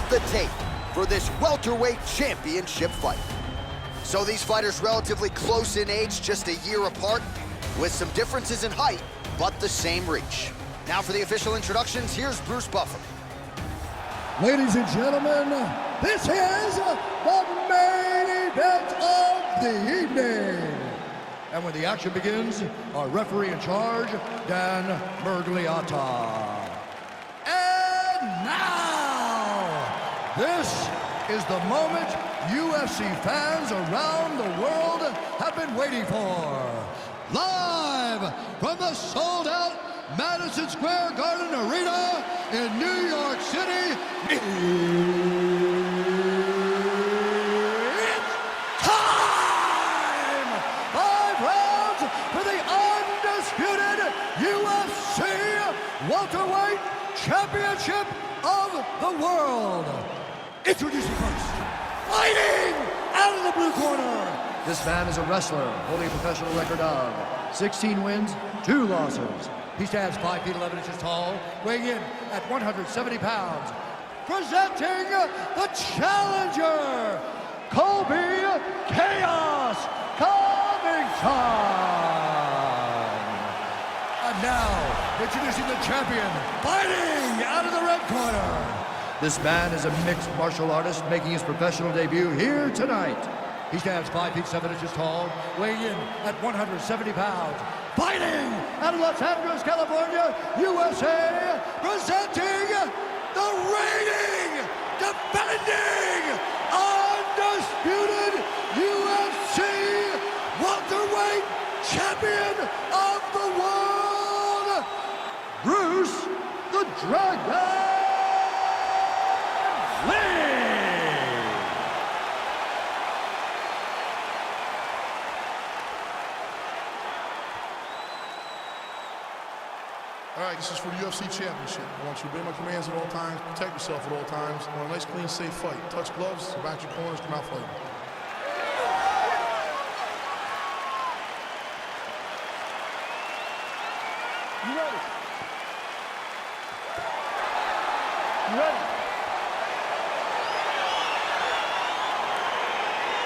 the tape for this welterweight championship fight. So these fighters relatively close in age, just a year apart, with some differences in height, but the same reach. Now for the official introductions, here's Bruce Buffer. Ladies and gentlemen, this is the main event of the evening. And when the action begins, our referee in charge, Dan Mergliata. And now, this is the moment UFC fans around the world have been waiting for. Live from the sold-out Madison Square Garden Arena in New York City, it's time! 5 rounds for the undisputed UFC Welterweight Championship of the World. Introducing first, fighting out of the blue corner. This man is a wrestler holding a professional record of 16 wins, 2 losses. He stands 5 feet 11 inches tall, weighing in at 170 pounds. Presenting the challenger, Colby Chaos Covington. And now, introducing the champion, fighting out of the red corner. This man is a mixed martial artist making his professional debut here tonight. He stands 5 feet 7 inches tall, weighing in at 170 pounds. Fighting out of Los Angeles, California, USA, presenting the reigning, defending, undisputed UFC welterweight champion of the world, Bruce the Dragon Lee. All right, this is for the UFC Championship. I want you to obey my commands at all times, protect yourself at all times. I want a nice, clean, safe fight. Touch gloves, back your corners, come out fighting. You ready? You ready?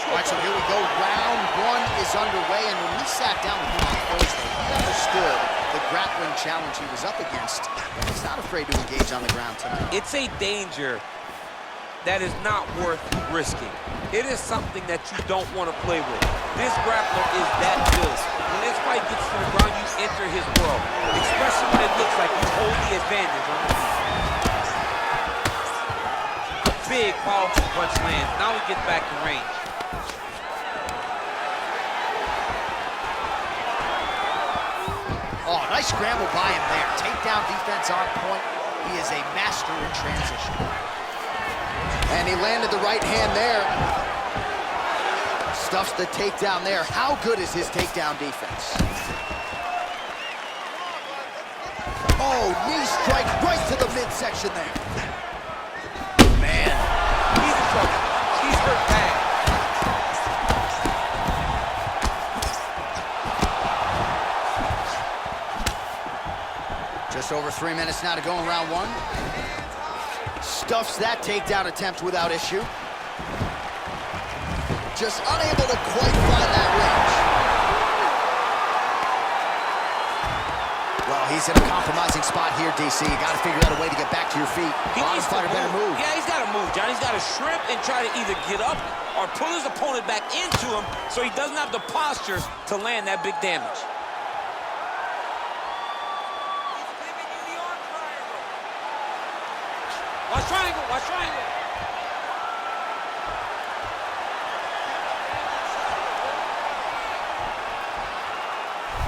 All right, so here we go. Round 1 is underway, and when we sat down with him on Thursday, he understood the grappling challenge he was up against, and he's not afraid to engage on the ground tonight. It's a danger that is not worth risking. It is something that you don't want to play with. This grappler is that good. When this fight gets to the ground, you enter his world, especially when it looks like you hold the advantage on the feet. Big, powerful punch lands. Now we get back in range. Oh, nice scramble by him there. Takedown defense on point. He is a master in transition. And he landed the right hand there. Stuffs the takedown there. How good is his takedown defense? Oh, knee strike right to the midsection there. Man. He's in trouble. He's hurt bad. Just over 3 minutes now to go in round 1. Stuffs that takedown attempt without issue. Just unable to quite find that range. Well, he's in a compromising spot here, DC. You got to figure out a way to get back to your feet. He needs to fighter better move. Yeah, he's got to move, John. He's got to shrimp and try to either get up or pull his opponent back into him so he doesn't have the postures to land that big damage. Watch triangle, watch triangle.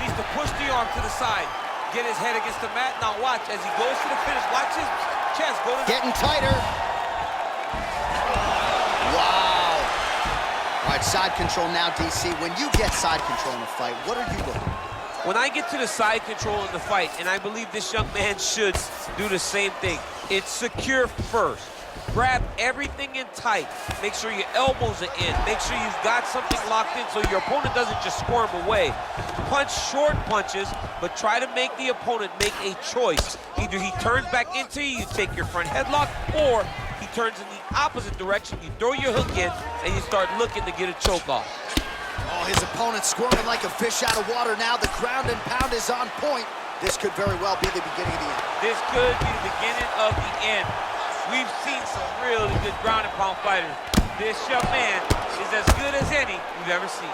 Needs to push the arm to the side. Get his head against the mat. Now watch, as he goes to the finish, watch his chest go to the... Getting tighter. Wow. All right, side control now, DC. When you get side control in a fight, what are you looking for? When I get to the side control in the fight, and I believe this young man should do the same thing, it's secure first. Grab everything in tight. Make sure your elbows are in. Make sure you've got something locked in so your opponent doesn't just squirm away. Punch short punches, but try to make the opponent make a choice. Either he turns back into you, you take your front headlock, or he turns in the opposite direction. You throw your hook in, and you start looking to get a choke off. Oh, his opponent squirming like a fish out of water now. The ground and pound is on point. This could very well be the beginning of the end. This could be the beginning of the end. We've seen some really good ground and pound fighters. This young man is as good as any we've ever seen.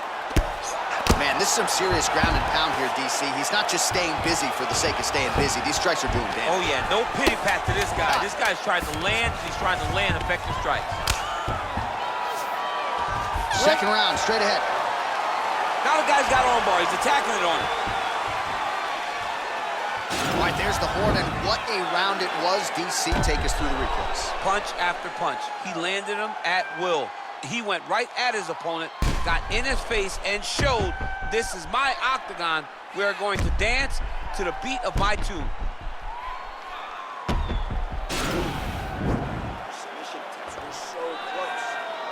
Man, this is some serious ground and pound here, DC. He's not just staying busy for the sake of staying busy. These strikes are doing damage. Oh, yeah, no pity pat to this guy. This guy's trying to land. He's trying to land effective strikes. Second round, straight ahead. Now the guy's got arm bar. He's attacking it on him. All right, there's the horn, and what a round it was. DC, take us through the replays. Punch after punch. He landed him at will. He went right at his opponent, got in his face, and showed, this is my octagon. We are going to dance to the beat of my tune. Submission attempts were so close.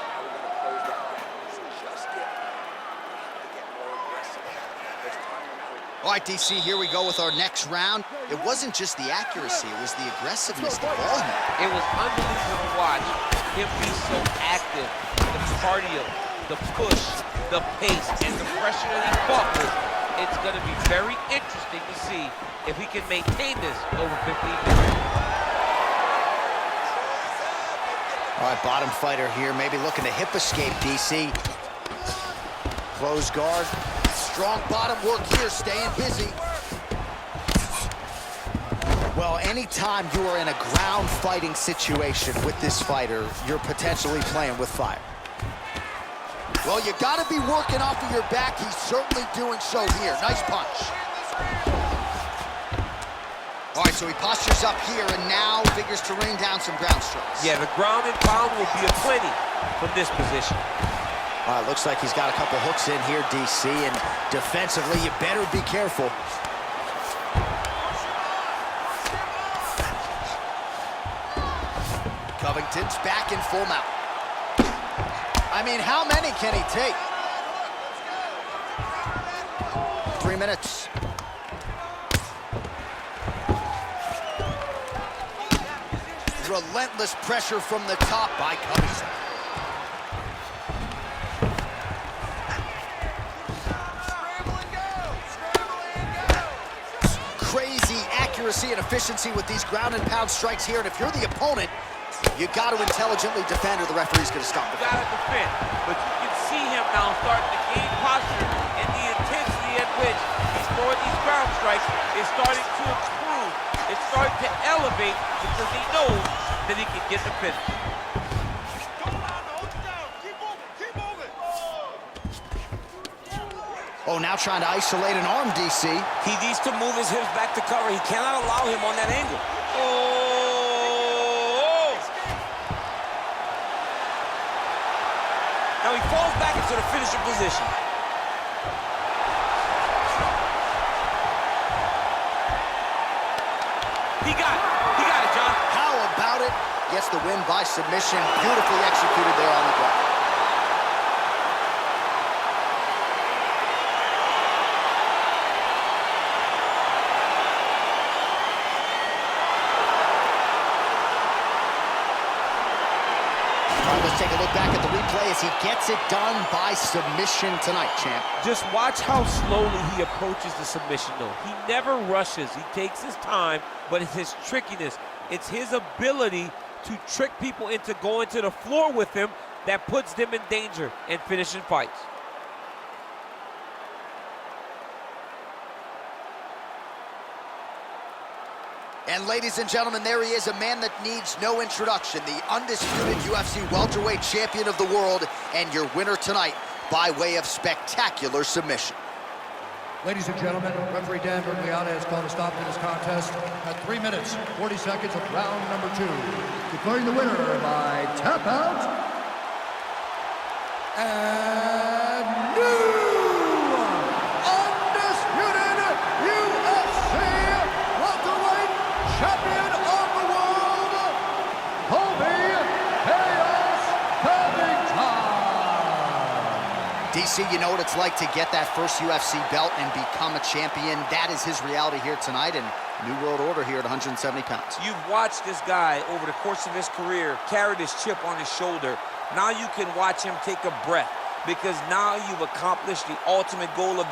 Now we're going to close that gap. So just get more aggressive. There's time now. All right, DC, here we go with our next round. It wasn't just the accuracy, it was the aggressiveness, the volume. It was unbelievable to watch him be so active. The cardio, the push, the pace, and the pressure that he fought with. It's going to be very interesting to see if he can maintain this over 15 minutes. All right, bottom fighter here, maybe looking to hip escape, DC. Close guard, strong bottom work here, staying busy. Well, anytime you are in a ground fighting situation with this fighter, you're potentially playing with fire. Well, you gotta be working off of your back. He's certainly doing so here. Nice punch. All right, so he postures up here and now figures to rain down some ground strikes. Yeah, the ground and pound will be aplenty from this position. All right, looks like he's got a couple hooks in here, DC, and defensively, you better be careful. Covington's back in full mount. I mean, how many can he take? 3 minutes. Relentless pressure from the top by Covington. Crazy accuracy and efficiency with these ground and pound strikes here, and if you're the opponent, you got to intelligently defend or the referee's going to stop the fight. You got to defend, but you can see him now starting to gain posture, and the intensity at which he's throwing these ground strikes is starting to improve. It's starting to elevate because he knows that he can get the finish. Oh, now trying to isolate an arm, DC. He needs to move his hips back to cover. He cannot allow him on that angle. Now he falls back into the finisher position. He got it, John. How about it? Gets the win by submission. Beautifully executed there on the ground. Let's take a look back at the replay as he gets it done by submission tonight, champ. Just watch how slowly he approaches the submission, though. He never rushes. He takes his time, but it's his trickiness. It's his ability to trick people into going to the floor with him that puts them in danger and finishing fights. And ladies and gentlemen, there he is, a man that needs no introduction, the undisputed UFC welterweight champion of the world, and your winner tonight by way of spectacular submission. Ladies and gentlemen, referee Dan Bergliana has called a stop to this contest at 3 minutes, 40 seconds of round number 2. Declaring the winner by tap out, and new undisputed UFC welterweight champion of the world, Colby Covington. DC, you know what it's like to get that first UFC belt and become a champion. That is his reality here tonight, and New world order here at 170 pounds. You've watched this guy over the course of his career carry this chip on his shoulder. Now you can watch him take a breath, because now you've accomplished the ultimate goal of